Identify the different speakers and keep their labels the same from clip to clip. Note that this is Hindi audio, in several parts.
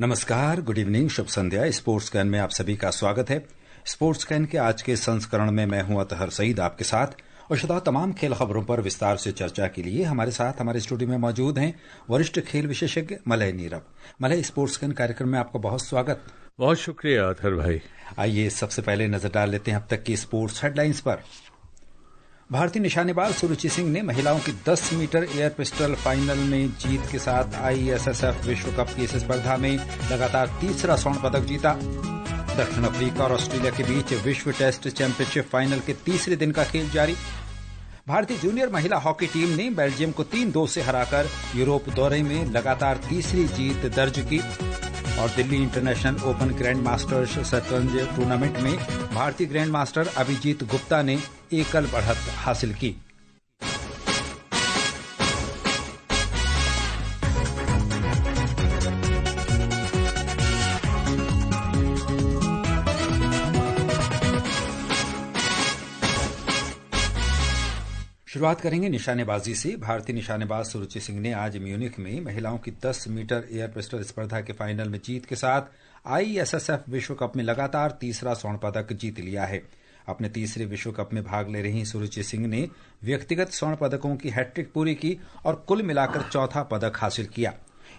Speaker 1: नमस्कार, good evening, Shubh Sandhya. Sports can में आप सभी का स्वागत है। स्पोर्ट्स कैन के आज के संस्करण में मैं हूं अतहर सईद आपके साथ और श्रोताओं, तमाम खेल खबरों पर विस्तार से चर्चा के लिए हमारे साथ हमारे स्टूडियो में मौजूद हैं वरिष्ठ खेल विशेषज्ञ Malay Nirav. Malay, sports can कार्यक्रम में आपका बहुत स्वागत।
Speaker 2: बहुत शुक्रिया अतहर भाई।
Speaker 1: आइए सबसे पहले नजर डाल लेते हैं अब तक की स्पोर्ट्स हेडलाइंस पर। भारतीय निशानेबाज सुरुचि सिंह ने महिलाओं की 10 मीटर एयर पिस्टल फाइनल में जीत के साथ ISSF विश्व कप की इस स्पर्धा में लगातार तीसरा स्वर्ण पदक जीता। दक्षिण अफ्रीका और ऑस्ट्रेलिया के बीच विश्व टेस्ट चैंपियनशिप फाइनल के तीसरे दिन का खेल जारी। भारतीय जूनियर महिला हॉकी टीम ने बेल्जियम को 3-2 से हराकर यूरोप दौरे में लगातार तीसरी जीत दर्ज की। और Delhi international open grand masters शतरंज टूर्नामेंट में भारतीय ग्रैंड मास्टर अभिजीत गुप्ता ने एकल बढ़त हासिल की। शुरुआत करेंगे निशानेबाजी से। भारतीय निशानेबाज सुरुचि सिंह ने आज म्यूनिख में महिलाओं की 10 मीटर एयर पिस्टल स्पर्धा के फाइनल में जीत के साथ ISSF विश्व कप में लगातार तीसरा स्वर्ण पदक जीत लिया है। अपने तीसरे विश्व कप में भाग ले रही सुरुचि सिंह ने व्यक्तिगत स्वर्ण पदकों की हैट्रिक पूरी की और कुल मिलाकर चौथा पदक हासिल किया।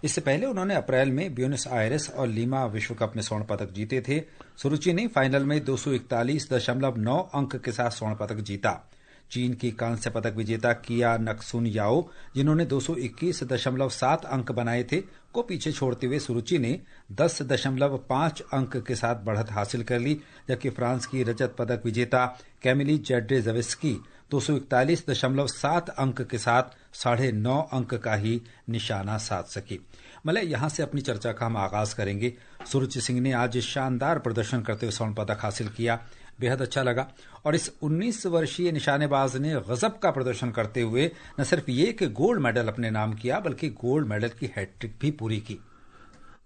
Speaker 1: इससे पहले उन्होंने अप्रैल में ब्यूनस आयर्स और लीमा विश्व कप में स्वर्ण पदक जीते थे। सुरुचि ने फाइनल में 241.9 अंक के साथ स्वर्ण पदक जीता। चीन की कांस्य पदक विजेता किया नक्सुन याओ, जिन्होंने 221.7 अंक बनाए थे, को पीछे छोड़ते हुए सुरुचि ने 10.5 अंक के साथ बढ़त हासिल कर ली, जबकि फ्रांस की रजत पदक विजेता कैमिली जेड्रेजवेस्की 241.7 अंक के साथ 9.5 अंक का ही निशाना साध सकी। मतलब यहां से अपनी चर्चा का हम आगाज करेंगे। सुरुचि सिंह ने आज शानदार प्रदर्शन करते हुए स्वर्ण पदक हासिल किया, बेहद अच्छा लगा। और इस 19 वर्षीय निशानेबाज ने गजब का प्रदर्शन करते हुए न सिर्फ ये कि गोल्ड मेडल अपने नाम किया, बल्कि गोल्ड मेडल की हैट्रिक भी पूरी की।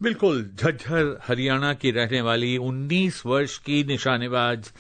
Speaker 2: बिल्कुल, झज्जर हरियाणा की रहने वाली 19 वर्ष की निशानेबाज,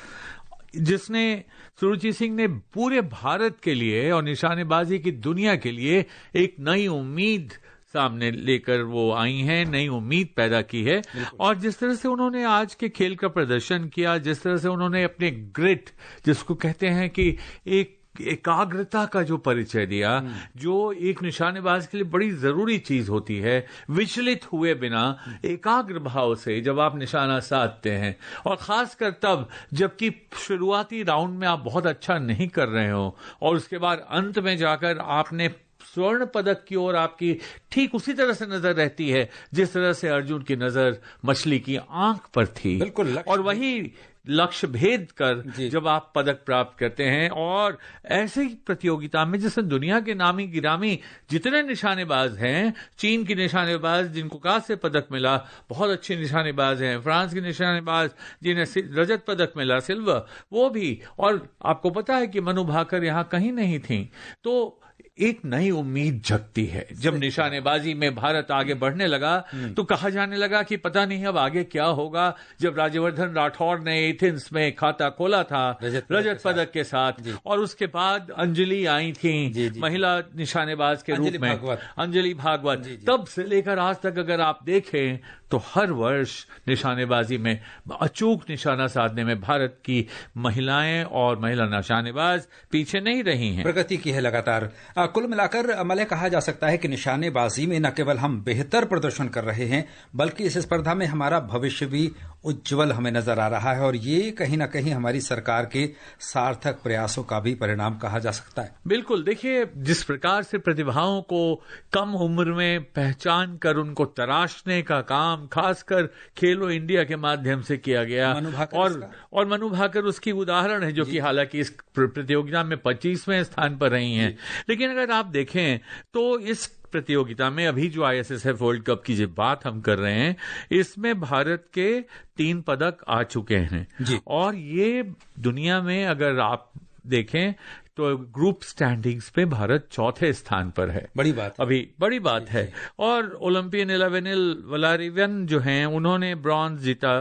Speaker 2: जिसने सुरुचि सिंह ने पूरे भारत के लिए और निशानेबाजी की दुनिया के लिए एक नई उम्मीद सामने लेकर वो आई हैं, नई उम्मीद पैदा की है। और जिस तरह से उन्होंने आज के खेल का प्रदर्शन किया, जिस तरह से उन्होंने अपने ग्रिट, जिसको कहते हैं कि एक एकाग्रता का जो परिचय दिया, जो एक निशानेबाज के लिए बड़ी जरूरी चीज होती है, विचलित हुए बिना एकाग्र भाव से जब आप निशाना साधते हैं, और खासकर तब जबकि शुरुआती राउंड में आप बहुत अच्छा नहीं कर रहे हो और उसके बाद अंत में जाकर आपने स्वर्ण पदक की ओर आपकी ठीक उसी तरह से नजर रहती है जिस तरह से अर्जुन की नजर मछली की आंख पर थी।
Speaker 1: बिल्कुल,
Speaker 2: और वही लक्ष्य भेद कर जब आप पदक प्राप्त करते हैं। और ऐसे ही प्रतियोगिता में जिसमें दुनिया के नामी गिरामी जितने निशानेबाज हैं, चीन की निशानेबाज जिनको कांस्य पदक मिला, बहुत अच्छे निशानेबाज हैं, फ्रांस के निशानेबाज जिन्हें रजत पदक मिला, सिल्वर, वो भी, और आपको पता है कि मनु भाकर यहां कहीं नहीं थी। तो एक नई उम्मीद जगती है। जब निशानेबाजी में भारत आगे बढ़ने लगा तो कहा जाने लगा कि पता नहीं अब आगे क्या होगा। जब राज्यवर्धन राठौड़ ने एथेंस में खाता खोला था रजत पदक के साथ, और उसके बाद अंजलि आई थी महिला निशानेबाज के रूप में, अंजलि भागवत, तब से लेकर आज तक अगर आप देखें तो हर वर्ष निशानेबाजी में अचूक निशाना साधने में भारत की महिलाएं और महिला निशानेबाज पीछे नहीं रही हैं,
Speaker 1: प्रगति की है लगातार। कुल मिलाकर मलय कहा जा सकता है कि निशानेबाजी में न केवल हम बेहतर प्रदर्शन कर रहे हैं, बल्कि इस स्पर्धा में हमारा भविष्य भी उज्जवल हमें नजर आ रहा है, और ये कहीं न कहीं हमारी सरकार के सार्थक प्रयासों का भी परिणाम कहा जा सकता है।
Speaker 2: बिल्कुल, देखिए, जिस प्रकार से प्रतिभाओं को कम उम्र में पहचान कर उनको तराशने का काम खासकर खेलो इंडिया के माध्यम से किया गया, और मनु भाकर उसकी उदाहरण है, जो कि हालांकि इस प्रतियोगिता में 25वें स्थान पर रही हैं। लेकिन अगर आप देखें तो इस प्रतियोगिता में अभी जो ISSF वर्ल्ड कप की जो बात हम कर रहे हैं, इसमें भारत के 3 पदक आ चुके हैं। और ये दुनिया में अगर आप देखें तो ग्रुप स्टैंडिंग्स पे भारत 4थे स्थान पर है।
Speaker 1: बड़ी बात,
Speaker 2: अभी बड़ी बात है। और ओलंपियन 11 वलारिवन जो हैं, उन्होंने ब्रॉन्ज जीता,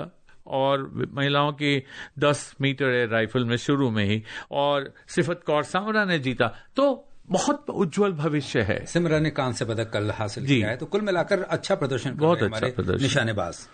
Speaker 2: और महिलाओं की 10 मीटर एयर राइफल में शुरू में ही, और सिफत कौर सामरा ने जीता। तो बहुत उज्जवल भविष्य है।
Speaker 1: सिमरन ने कांस्य पदक कल हासिल किया है, तो कुल मिलाकर अच्छा प्रदर्शन कर रहे हैं हमारे निशानेबाज।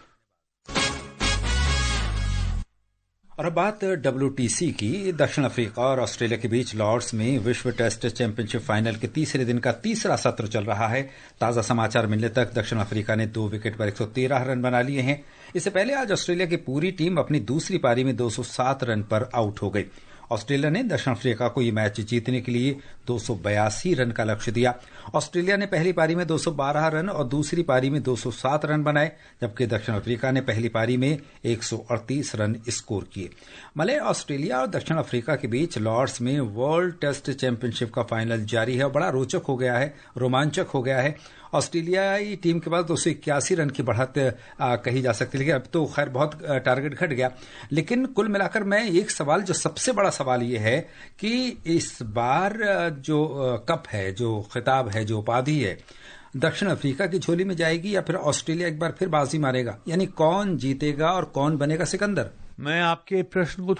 Speaker 1: और अब बात WTC की। दक्षिण अफ्रीका और ऑस्ट्रेलिया के बीच लॉर्ड्स में विश्व टेस्ट चैंपियनशिप फाइनल के तीसरे दिन का तीसरा सत्र चल रहा है। ताजा समाचार मिलने तक दक्षिण अफ्रीका ने 2 विकेट पर 113 रन बना लिए हैं। इससे पहले आज ऑस्ट्रेलिया की पूरी टीम अपनी दूसरी पारी में 207 रन पर आउट हो गई। ऑस्ट्रेलिया ने दक्षिण अफ्रीका को ये मैच जीतने के लिए 282 रन का लक्ष्य दिया। ऑस्ट्रेलिया ने पहली पारी में 212 रन और दूसरी पारी में 207 रन बनाए, जबकि दक्षिण अफ्रीका ने पहली पारी में 138 रन स्कोर किए। मलय ऑस्ट्रेलिया और दक्षिण अफ्रीका के बीच लॉर्ड्स में वर्ल्ड टेस्ट चैंपियनशिप का फाइनल जारी है और बड़ा रोचक हो गया है, रोमांचक हो गया है। ऑस्ट्रेलियाई टीम के पास 281 रन की बढ़त कही जा सकती है, लेकिन अब तो खैर बहुत टारगेट घट गया। लेकिन कुल मिलाकर मैं एक सवाल, जो सबसे बड़ा सवाल ये है कि इस बार जो कप है, जो खिताब है, जो उपाधि है, दक्षिण अफ्रीका की झोली में जाएगी या फिर ऑस्ट्रेलिया एक बार फिर बाजी मारेगा? यानी कौन जीतेगा और कौन बनेगा सिकंदर?
Speaker 2: मैं आपके प्रश्न को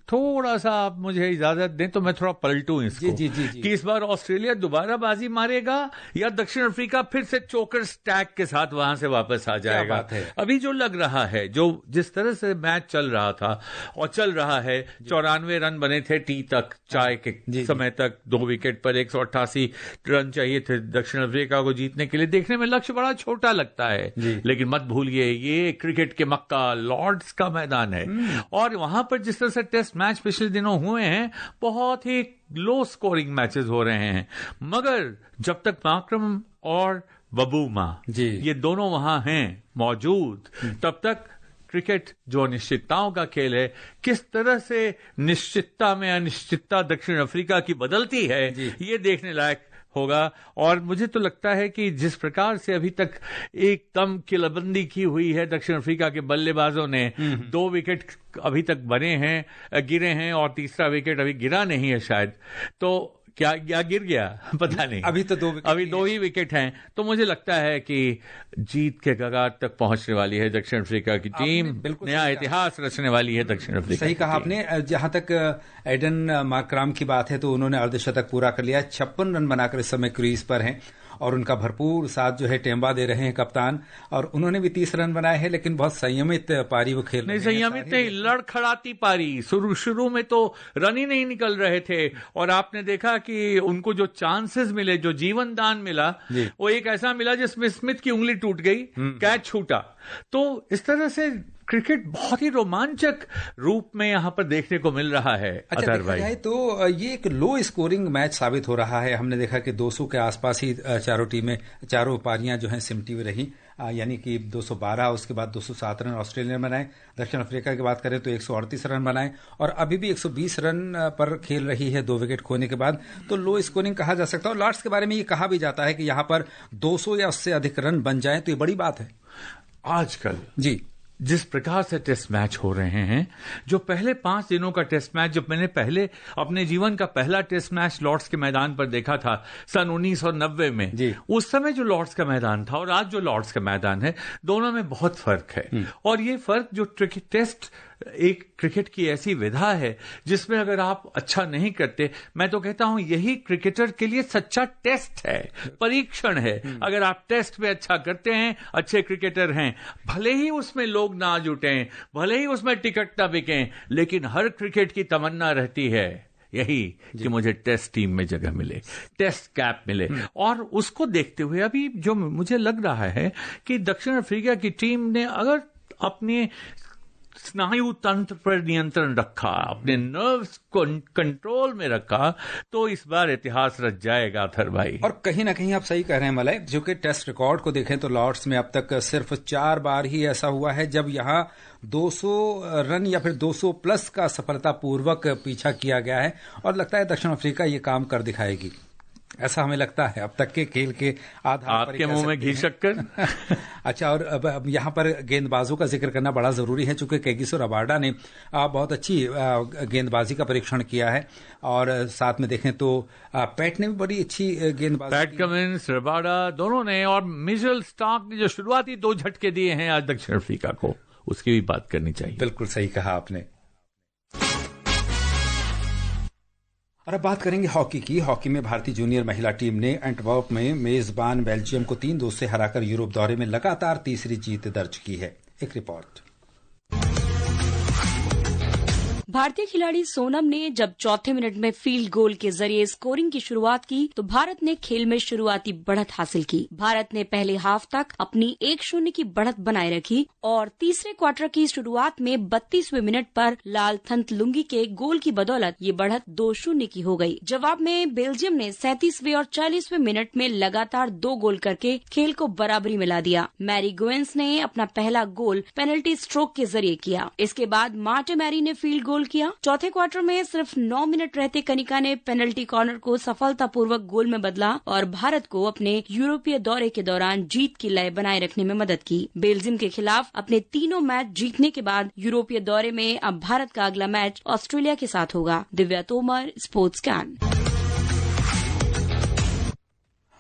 Speaker 2: थोड़ा सा आप मुझे इजाजत दें तो मैं थोड़ा पलटूं इसको।
Speaker 1: जी।
Speaker 2: कि इस बार ऑस्ट्रेलिया दोबारा बाजी मारेगा या दक्षिण अफ्रीका फिर से चोकर स्टैक के साथ वहां से वापस आ जाएगा?
Speaker 1: क्या बात है?
Speaker 2: अभी जो लग रहा है, जो जिस तरह से मैच चल रहा था और चल रहा है, 94 रन बने थे टी तक, चाय के समय तक, 2 विकेट पर 188 रन चाहिए थे दक्षिण अफ्रीका को जीतने के लिए। देखने में लक्ष्य बड़ा छोटा लगता है, लेकिन मत भूलिए ये क्रिकेट के मक्का लॉर्ड्स का मैदान है। और वहां पर जिस तरह से टेस्ट मैच पिछले दिनों हुए हैं, बहुत ही लो स्कोरिंग मैचेस हो रहे हैं, मगर जब तक मार्करम और बबूमा ये दोनों वहां हैं मौजूद, तब तक क्रिकेट जो अनिश्चितताओं का खेल है, किस तरह से निश्चितता में अनिश्चितता दक्षिण अफ्रीका की बदलती है, ये देखने लायक होगा। और मुझे तो लगता है कि जिस प्रकार से अभी तक एकदम किलाबंदी की हुई है दक्षिण अफ्रीका के बल्लेबाजों ने, 2 विकेट अभी तक बने हैं, गिरे हैं, और तीसरा विकेट अभी गिरा नहीं है शायद, तो क्या गिर गया पता नहीं,
Speaker 1: अभी तो
Speaker 2: 2 ही विकेट हैं। तो मुझे लगता है कि जीत के कगार तक पहुंचने वाली है दक्षिण अफ्रीका की टीम, नया इतिहास रचने वाली है दक्षिण अफ्रीका।
Speaker 1: सही कहा आपने। जहां तक एडन मार्करम की बात है तो उन्होंने अर्धशतक पूरा कर लिया, 56 रन बनाकर इस समय क्रीज पर हैं, और उनका भरपूर साथ जो है टेम्बा दे रहे हैं कप्तान, और उन्होंने भी 30 रन बनाए हैं, लेकिन बहुत संयमित पारी वो खेल रहे हैं।
Speaker 2: संयमित नहीं, लड़खड़ाती पारी। शुरू में तो रन ही नहीं निकल रहे थे, और आपने देखा कि उनको जो चांसेस मिले, जो जीवन दान मिला, वो एक ऐसा मिला जिसमें स्मिथ की उंगली टूट गई, कैच छूटा। तो इस तरह से क्रिकेट बहुत ही रोमांचक रूप में यहां पर देखने को मिल रहा है।
Speaker 1: अच्छा, देखा जाए तो ये एक लो स्कोरिंग मैच साबित हो रहा है। हमने देखा कि 200 के आसपास ही चारों पारियां जो हैं सिमटी हुई रही, यानी कि 212, उसके बाद 207 रन ऑस्ट्रेलिया ने बनाए। दक्षिण अफ्रीका की बात करें तो 138 रन बनाए, और अभी भी 120 रन पर खेल रही है 2 विकेट खोने के बाद। तो लो स्कोरिंग कहा जा सकता है। और लॉर्ड्स के बारे में ये कहा भी जाता है कि यहां पर 200 या उससे अधिक रन बन जाए तो ये बड़ी बात है।
Speaker 2: आजकल जिस प्रकार से टेस्ट मैच हो रहे हैं, जो पहले 5 दिनों का टेस्ट मैच, जब मैंने पहले अपने जीवन का पहला टेस्ट मैच लॉर्ड्स के मैदान पर देखा था सन 1990 में, उस समय जो लॉर्ड्स का मैदान था और आज जो लॉर्ड्स का मैदान है, दोनों में बहुत फर्क है। और ये फर्क जो टेस्ट एक क्रिकेट की ऐसी विधा है जिसमें अगर आप अच्छा नहीं करते, मैं तो कहता हूं यही क्रिकेटर के लिए सच्चा टेस्ट है, परीक्षण है। अगर आप टेस्ट में अच्छा करते हैं, अच्छे क्रिकेटर हैं, भले ही उसमें लोग ना जुटें, भले ही उसमें टिकट ना बिकें, लेकिन हर क्रिकेट की तमन्ना रहती है यही कि मुझे टेस्ट टीम में जगह मिले, टेस्ट कैप मिले। और उसको देखते हुए अभी जो मुझे लग रहा है कि दक्षिण अफ्रीका की टीम ने अगर अपने स्नायु तंत्र पर नियंत्रण रखा, अपने नर्व्स को कंट्रोल में रखा, तो इस बार इतिहास रच जाएगा अथर भाई।
Speaker 1: और कहीं ना कहीं आप सही कह रहे हैं मलय, जो कि टेस्ट रिकॉर्ड को देखें तो लॉर्ड्स में अब तक सिर्फ 4 बार ही ऐसा हुआ है जब यहां 200 रन या फिर 200 प्लस का सफलतापूर्वक पीछा किया गया है, और लगता है दक्षिण अफ्रीका ये काम कर दिखाएगी, ऐसा हमें लगता है अब तक के खेल के आधार पर।
Speaker 2: आपके मुंह में घी शक्कर।
Speaker 1: अच्छा, और अब यहाँ पर गेंदबाजों का जिक्र करना बड़ा जरूरी है, चूंकि केगिसो रबाडा ने बहुत अच्छी गेंदबाजी का परीक्षण किया है, और साथ में देखें तो पैट ने भी बड़ी अच्छी गेंदबाजी,
Speaker 2: पैट कमिंस, रबाडा दोनों ने, और मिचेल स्टार्क ने जो शुरुआती 2 झटके दिए हैं आज दक्षिण अफ्रीका को, उसकी भी बात करनी चाहिए।
Speaker 1: बिल्कुल सही कहा आपने। और अब बात करेंगे हॉकी की। हॉकी में भारतीय जूनियर महिला टीम ने एंटवर्प में मेजबान बेल्जियम को 3-2 से हराकर यूरोप दौरे में लगातार तीसरी जीत दर्ज की है। एक रिपोर्ट।
Speaker 3: भारतीय खिलाड़ी सोनम ने जब चौथे मिनट में फील्ड गोल के जरिए स्कोरिंग की शुरुआत की तो भारत ने खेल में शुरुआती बढ़त हासिल की। भारत ने पहले हाफ तक अपनी 1-0 की बढ़त बनाए रखी और तीसरे क्वार्टर की शुरुआत में 32वें मिनट पर लालथंत लुंगी के गोल की बदौलत ये बढ़त 2-0 की हो गई। जवाब में बेल्जियम ने 37वें और 40वें मिनट में लगातार 2 गोल करके खेल को बराबरी में ला दिया। मैरी गुएंस ने अपना पहला गोल पेनल्टी स्ट्रोक के जरिए किया। इसके बाद मार्टे मैरी ने फील्ड गोल किया। चौथे क्वार्टर में सिर्फ 9 मिनट रहते कनिका ने पेनल्टी कॉर्नर को सफलतापूर्वक गोल में बदला और भारत को अपने यूरोपीय दौरे के दौरान जीत की लय बनाए रखने में मदद की। बेल्जियम के खिलाफ अपने तीनों मैच जीतने के बाद यूरोपीय दौरे में अब भारत का अगला मैच ऑस्ट्रेलिया के साथ होगा। Divya Tomar, sports can.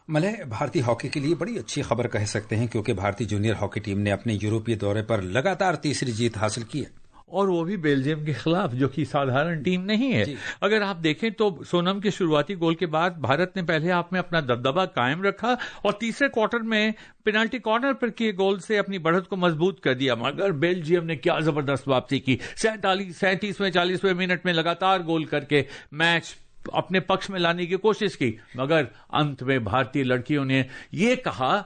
Speaker 1: Malay, भारतीय हॉकी के लिए बड़ी अच्छी खबर कह सकते हैं क्योंकि भारतीय जूनियर हॉकी टीम ने अपने यूरोपीय दौरे पर लगातार तीसरी जीत हासिल की है
Speaker 2: और वो भी बेल्जियम के खिलाफ, जो कि साधारण टीम नहीं है। अगर आप देखें तो सोनम के शुरुआती गोल के बाद भारत ने पहले हाफ में अपना दबदबा कायम रखा और तीसरे क्वार्टर में पेनाल्टी कॉर्नर पर किए गोल से अपनी बढ़त को मजबूत कर दिया। मगर बेल्जियम ने क्या जबरदस्त वापसी की। 37वें 40वें मिनट में लगातार गोल करके मैच अपने पक्ष में लाने की कोशिश की, मगर अंत में भारतीय लड़कियों ने ये कहा,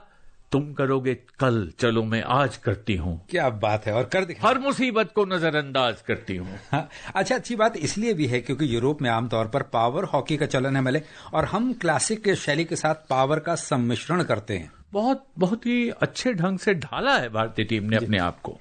Speaker 2: तुम करोगे कल, चलो मैं आज करती हूँ।
Speaker 1: क्या बात है, और कर दिखा।
Speaker 2: हर मुसीबत को नजरअंदाज करती हूँ।
Speaker 1: हाँ, अच्छा, अच्छी बात इसलिए भी है क्योंकि यूरोप में आमतौर पर पावर हॉकी का चलन है मले, और हम क्लासिक शैली के साथ पावर का सम्मिश्रण करते हैं।
Speaker 2: बहुत ही अच्छे ढंग से ढाला है भारतीय टीम ने अपने आप को।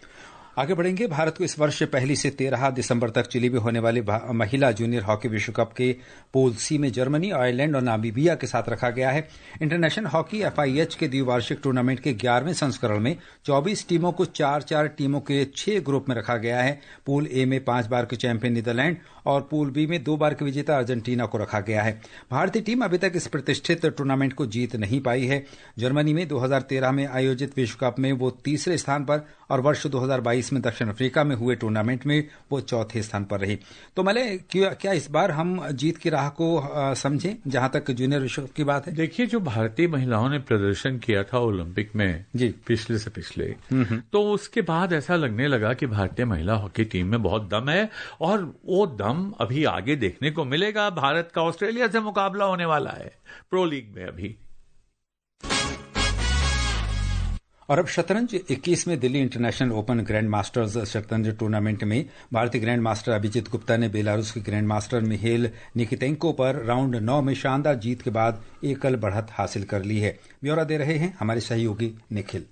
Speaker 1: आगे बढ़ेंगे। भारत को इस वर्ष पहली से 13 दिसंबर तक चिली में होने वाले महिला जूनियर हॉकी विश्व कप के पूल सी में जर्मनी, आयरलैंड और नामीबिया के साथ रखा गया है। इंटरनेशनल हॉकी FIH के द्विवार्षिक टूर्नामेंट के 11वें संस्करण में 24 टीमों को 4-4 टीमों के 6 ग्रुप में रखा गया है। पूल ए में 5 बार के चैंपियन नीदरलैंड और पूल बी में 2 बार के विजेता अर्जेंटीना को रखा गया है। भारतीय टीम अभी तक इस प्रतिष्ठित टूर्नामेंट को जीत नहीं पाई है। जर्मनी में 2013 में आयोजित विश्व कप में वो तीसरे स्थान पर और वर्ष 2022 में दक्षिण अफ्रीका में हुए टूर्नामेंट में वो चौथे स्थान पर रही। तो मले, क्या इस बार हम जीत की राह को समझें जहां तक जूनियर विश्व कप की बात है?
Speaker 2: देखिए, जो भारतीय महिलाओं ने प्रदर्शन किया था ओलंपिक में जी पिछले से पिछले, तो उसके बाद ऐसा लगने लगा कि भारतीय महिला हॉकी टीम में बहुत दम है और वो दम अभी आगे देखने को मिलेगा। भारत का ऑस्ट्रेलिया से मुकाबला होने वाला है प्रो लीग में अभी।
Speaker 1: और अब शतरंज 21वें Delhi international open grand masters शतरंज टूर्नामेंट में भारतीय ग्रैंड मास्टर अभिजीत गुप्ता ने बेलारूस के ग्रैंड मास्टर मिहेल निकितेंको पर राउंड 9 में शानदार जीत के बाद एकल बढ़त हासिल कर ली है। ब्यौरा दे रहे हैं हमारे सहयोगी निखिल।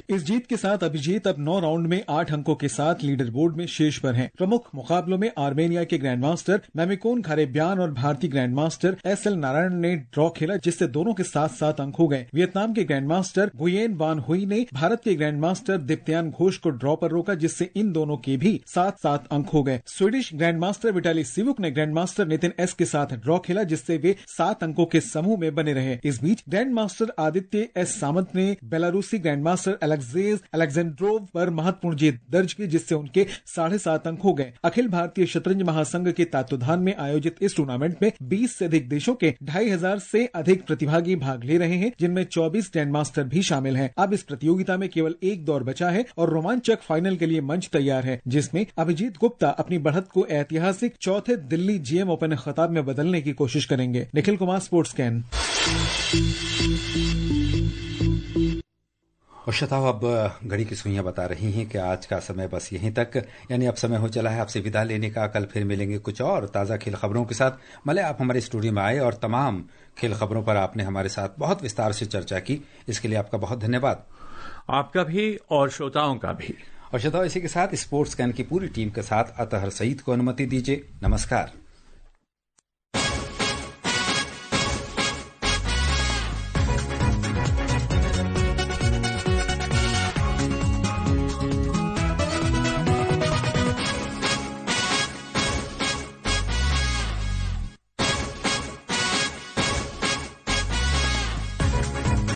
Speaker 4: इस जीत के साथ अभिजीत अब 9 राउंड में 8 अंकों के साथ लीडर बोर्ड में शीर्ष पर हैं। प्रमुख मुकाबलों में आर्मेनिया के ग्रैंड मास्टर मैमिकोन खारेब्यान और भारतीय ग्रैंड मास्टर SL नारायण ने ड्रॉ खेला, जिससे दोनों के 7-7 अंक हो गए। वियतनाम के ग्रैंड मास्टर गुयेन वान हुई ने भारत के ग्रैंड मास्टर दीप्त्यान घोष को ड्रॉ पर रोका, जिससे इन दोनों के भी 7-7 अंक हो गए। स्वीडिश ग्रैंड मास्टर विटाली सिवुक ने ग्रैंड मास्टर नितिन S के साथ ड्रॉ खेला, जिससे वे 7 अंकों के समूह में बने रहे। इस बीच ग्रैंड मास्टर आदित्य S सामंत ने बेलारूसी ग्रैंड मास्टर अलेक्जेंड्रोव पर महत्वपूर्ण जीत दर्ज की, जिससे उनके 7.5 अंक हो गए। अखिल भारतीय शतरंज महासंघ के तत्वाधान में आयोजित इस टूर्नामेंट में 20 से अधिक देशों के 2500 से अधिक प्रतिभागी भाग ले रहे हैं, जिनमें 24 ग्रैंड मास्टर भी शामिल हैं। अब इस प्रतियोगिता में केवल एक दौर बचा है और रोमांचक फाइनल के लिए मंच तैयार है, जिसमें अभिजीत गुप्ता अपनी बढ़त को ऐतिहासिक चौथे दिल्ली GM ओपन खिताब में बदलने की कोशिश करेंगे। Nikhil Kumar, sports can.
Speaker 1: और शताब, अब घड़ी की सुइयां बता रही हैं कि आज का समय बस यहीं तक, यानी अब समय हो चला है आपसे विदा लेने का। कल फिर मिलेंगे कुछ और ताज़ा खेल खबरों के साथ। मले, आप हमारे स्टूडियो में आए और तमाम खेल खबरों पर आपने हमारे साथ बहुत विस्तार से चर्चा की, इसके लिए आपका बहुत धन्यवाद।
Speaker 2: आपका भी और श्रोताओं का भी।
Speaker 1: और शताब, इसी के साथ स्पोर्ट्स कैन की पूरी टीम के साथ अतहर सईद को अनुमति दीजिए। नमस्कार।